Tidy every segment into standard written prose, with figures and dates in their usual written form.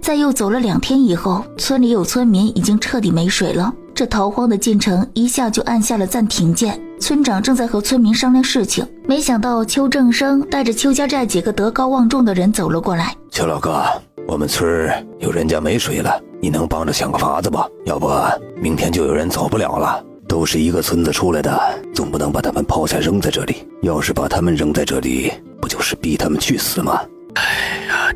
在又走了2天以后，村里有村民已经彻底没水了，这逃荒的进程一下就按下了暂停键。村长正在和村民商量事情，没想到邱正生带着邱家寨几个德高望重的人走了过来。邱老哥，我们村有人家没水了，你能帮着想个法子不？要不明天就有人走不了了。都是一个村子出来的，总不能把他们抛下扔在这里，要是把他们扔在这里，不就是逼他们去死吗？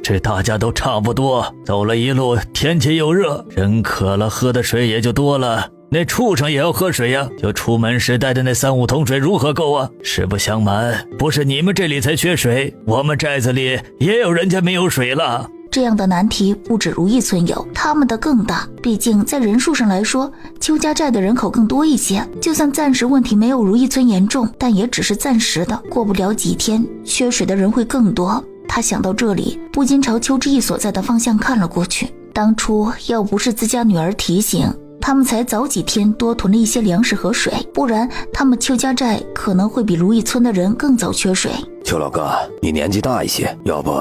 这大家都差不多，走了一路，天气又热，人渴了喝的水也就多了，那畜生也要喝水呀，就出门时带的那3-5桶水如何够啊？实不相瞒，不是你们这里才缺水，我们寨子里也有人家没有水了。这样的难题不止如意村有，他们的更大，毕竟在人数上来说，邱家寨的人口更多一些，就算暂时问题没有如意村严重，但也只是暂时的，过不了几天，缺水的人会更多。他想到这里，不禁朝邱之义所在的方向看了过去。当初要不是自家女儿提醒，他们才早几天多囤了一些粮食和水，不然他们邱家寨可能会比如意村的人更早缺水。邱老哥，你年纪大一些，要不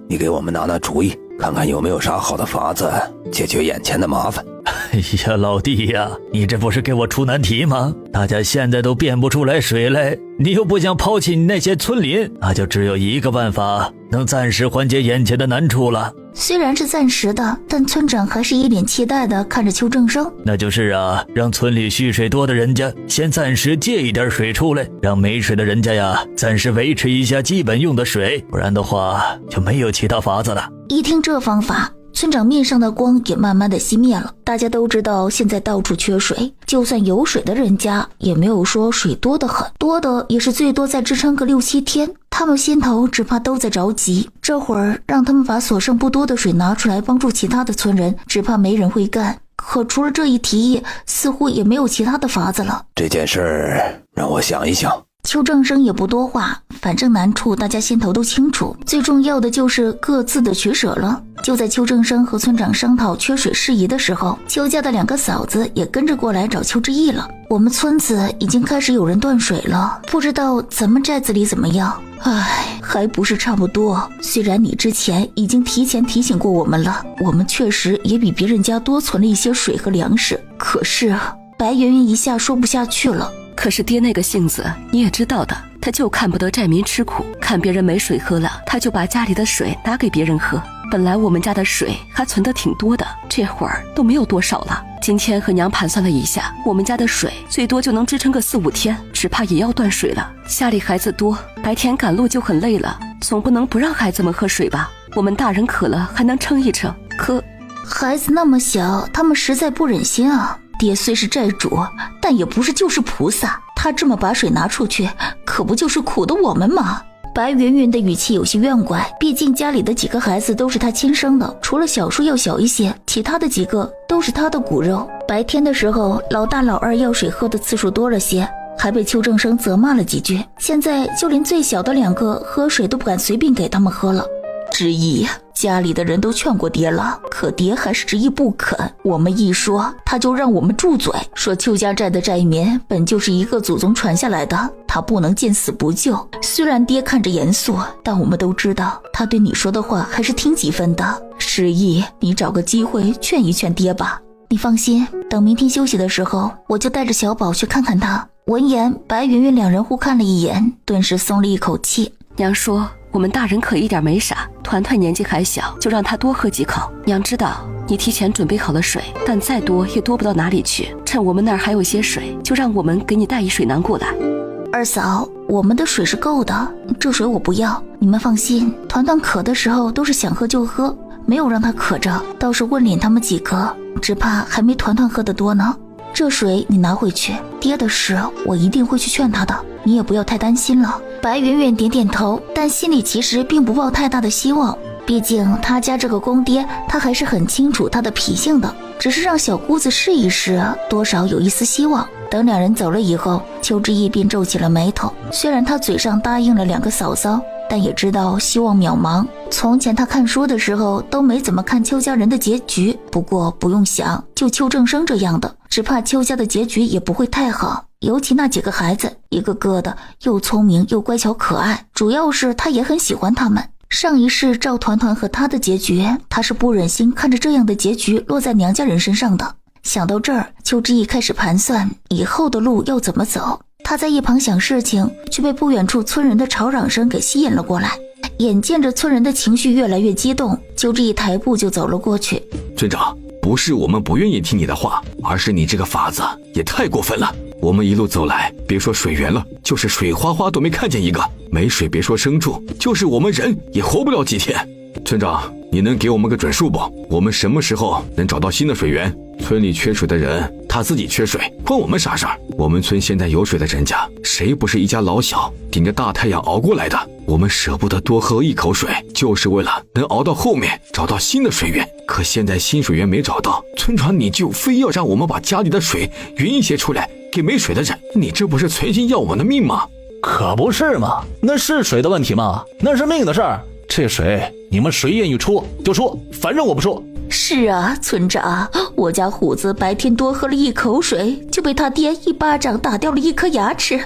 你给我们拿主意，看看有没有啥好的法子解决眼前的麻烦。哎呀，老弟呀，你这不是给我出难题吗？大家现在都变不出来水来，你又不想抛弃你那些村邻，那就只有一个办法能暂时缓解眼前的难处了。虽然是暂时的，但村长还是一脸期待的看着邱正生。那就是让村里蓄水多的人家先暂时借一点水出来，让没水的人家呀暂时维持一下基本用的水，不然的话就没有其他法子了。一听这方法，村长面上的光也慢慢的熄灭了。大家都知道现在到处缺水，就算有水的人家也没有说水多得很，多的也是最多再支撑个6-7天，他们心头只怕都在着急。这会儿让他们把所剩不多的水拿出来帮助其他的村人，只怕没人会干。可除了这一提议，似乎也没有其他的法子了。这件事让我想一想。邱正生也不多话，反正难处大家心头都清楚，最重要的就是各自的取舍了。就在邱正生和村长商讨缺水事宜的时候，邱家的2个嫂子也跟着过来找邱之义了。我们村子已经开始有人断水了，不知道咱们寨子里怎么样？唉，还不是差不多。虽然你之前已经提前提醒过我们了，我们确实也比别人家多存了一些水和粮食，可是白圆圆一下说不下去了。可是爹那个性子你也知道的，他就看不得寨民吃苦，看别人没水喝了，他就把家里的水拿给别人喝。本来我们家的水还存得挺多的，这会儿都没有多少了。今天和娘盘算了一下，我们家的水最多就能支撑个4-5天，只怕也要断水了。家里孩子多，白天赶路就很累了，总不能不让孩子们喝水吧？我们大人渴了还能撑一撑，可孩子那么小，他们实在不忍心啊。爹虽是寨主，但也不是就是菩萨，他这么把水拿出去，可不就是苦的我们吗？白云云的语气有些怨怪，毕竟家里的几个孩子都是他亲生的，除了小叔要小一些，其他的几个都是他的骨肉。白天的时候，老大老二要水喝的次数多了些，还被邱正生责骂了几句，现在就连最小的2个喝水都不敢随便给他们喝了。之意，家里的人都劝过爹了，可爹还是执意不肯。我们一说，他就让我们住嘴，说邱家寨的寨民本就是一个祖宗传下来的，他不能见死不救。虽然爹看着严肃，但我们都知道他对你说的话还是听几分的。失意，你找个机会劝一劝爹吧。你放心，等明天休息的时候，我就带着小宝去看看他。闻言，白云云2人互看了一眼，顿时松了一口气。娘说我们大人可一点没傻，团团年纪还小，就让他多喝几口。娘知道你提前准备好了水，但再多也多不到哪里去，趁我们那儿还有些水，就让我们给你带一水囊过来。二嫂，我们的水是够的，这水我不要，你们放心，团团渴的时候都是想喝就喝，没有让他渴着，倒是问脸他们几个，只怕还没团团喝得多呢。这水你拿回去，爹的事我一定会去劝他的，你也不要太担心了。白圆圆点点头，但心里其实并不抱太大的希望，毕竟他家这个公爹，他还是很清楚他的脾性的，只是让小姑子试一试，多少有一丝希望。等2人走了以后，邱之义便皱起了眉头，虽然他嘴上答应了2个嫂嫂，但也知道希望渺茫。从前他看书的时候都没怎么看邱家人的结局，不过不用想，就邱正生这样的，只怕邱家的结局也不会太好。尤其那几个孩子，一个个的又聪明又乖巧可爱，主要是他也很喜欢他们。上一世赵团团和他的结局，他是不忍心看着这样的结局落在娘家人身上的。想到这儿，邱之意开始盘算以后的路要怎么走。他在一旁想事情，却被不远处村人的吵嚷声给吸引了过来。眼见着村人的情绪越来越激动，邱之意抬步就走了过去。村长，不是我们不愿意听你的话，而是你这个法子也太过分了。我们一路走来，别说水源了，就是水花花都没看见一个。没水别说牲畜，就是我们人也活不了几天。村长，你能给我们个准数不？我们什么时候能找到新的水源？村里缺水的人他自己缺水，关我们啥事儿？我们村现在有水的人家，谁不是一家老小顶着大太阳熬过来的？我们舍不得多喝一口水，就是为了能熬到后面找到新的水源。可现在新水源没找到，村长你就非要让我们把家里的水匀一些出来给没水的人，你这不是存心要我们的命吗？可不是嘛，那是水的问题吗？那是命的事儿。这水你们谁愿意出就出，反正我不出。是啊，村长，我家虎子白天多喝了一口水，就被他爹一巴掌打掉了一颗牙齿。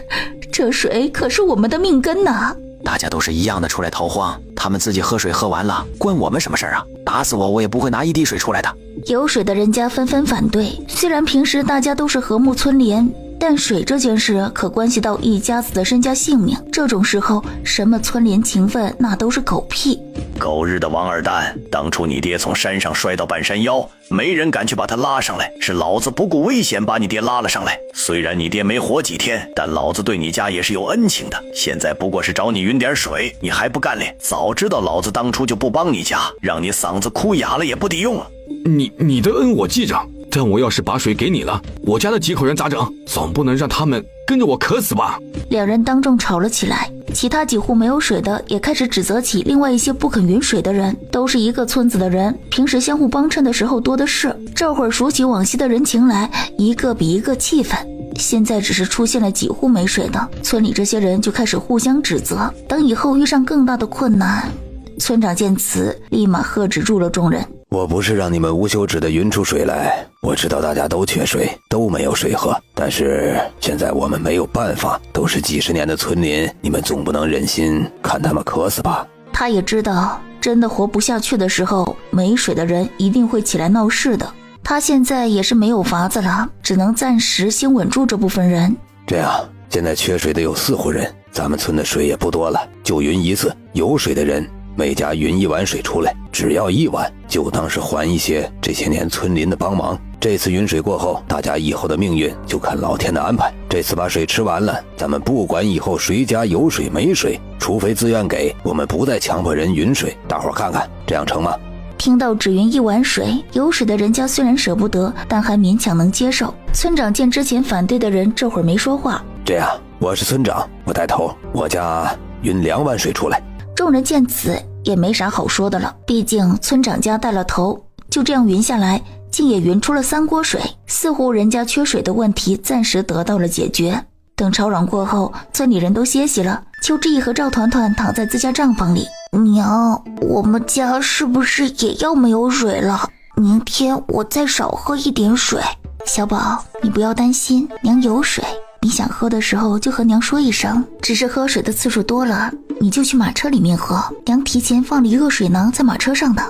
这水可是我们的命根呐！大家都是一样的出来逃荒，他们自己喝水喝完了，关我们什么事啊？打死我也不会拿一滴水出来的。有水的人家纷纷反对，虽然平时大家都是和睦村邻，但水这件事可关系到一家子的身家性命，这种时候什么村邻情分那都是狗屁。狗日的王二蛋，当初你爹从山上摔到半山腰，没人敢去把他拉上来，是老子不顾危险把你爹拉了上来。虽然你爹没活几天，但老子对你家也是有恩情的，现在不过是找你匀点水，你还不干咧？早知道老子当初就不帮你家，让你嗓子哭哑了也不抵用了。你的恩我记着，但我要是把水给你了，我家的几口人咋整？总不能让他们跟着我渴死吧？两人当众吵了起来，其他几户没有水的也开始指责起另外一些不肯匀水的人。都是一个村子的人，平时相互帮衬的时候多的是，这会儿数起往昔的人情来，一个比一个气愤。现在只是出现了几户没水的，村里这些人就开始互相指责。等以后遇上更大的困难，村长见此立马喝止住了众人。我不是让你们无休止的匀出水来，我知道大家都缺水，都没有水喝，但是现在我们没有办法，都是几十年的村邻，你们总不能忍心看他们渴死吧？他也知道真的活不下去的时候，没水的人一定会起来闹事的。他现在也是没有法子了，只能暂时先稳住这部分人。这样，现在缺水的有4户人，咱们村的水也不多了，就匀一次，有水的人每家匀1碗水出来，只要1碗，就当是还一些这些年村邻的帮忙。这次匀水过后，大家以后的命运就看老天的安排。这次把水吃完了，咱们不管以后谁家有水没水，除非自愿给，我们不再强迫人匀水。大伙看看，这样成吗？听到只匀1碗水，有水的人家虽然舍不得，但还勉强能接受。村长见之前反对的人这会儿没说话。这样，我是村长，我带头，我家匀2碗水出来。众人见此也没啥好说的了，毕竟村长家带了头，就这样匀下来，竟也匀出了3锅水。4户人家缺水的问题暂时得到了解决。等吵嚷过后，村里人都歇息了，邱之意和赵团团躺在自家帐篷里。娘，我们家是不是也要没有水了？明天我再少喝一点水。小宝，你不要担心，娘有水，你想喝的时候就和娘说一声，只是喝水的次数多了，你就去马车里面喝，娘提前放了一个水囊在马车上的。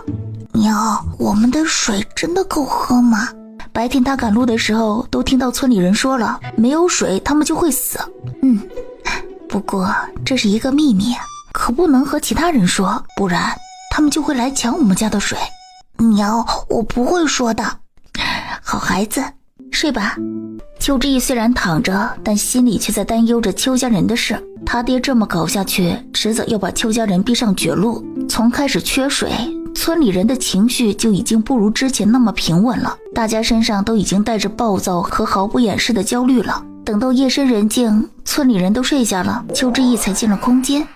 娘，我们的水真的够喝吗？白天他赶路的时候都听到村里人说了，没有水他们就会死。不过这是一个秘密，可不能和其他人说，不然他们就会来抢我们家的水。娘，我不会说的。好孩子，睡吧。邱之意虽然躺着，但心里却在担忧着邱家人的事。他爹这么搞下去，迟早要把邱家人逼上绝路。从开始缺水，村里人的情绪就已经不如之前那么平稳了，大家身上都已经带着暴躁和毫不掩饰的焦虑了。等到夜深人静，村里人都睡下了，邱之意才进了空间。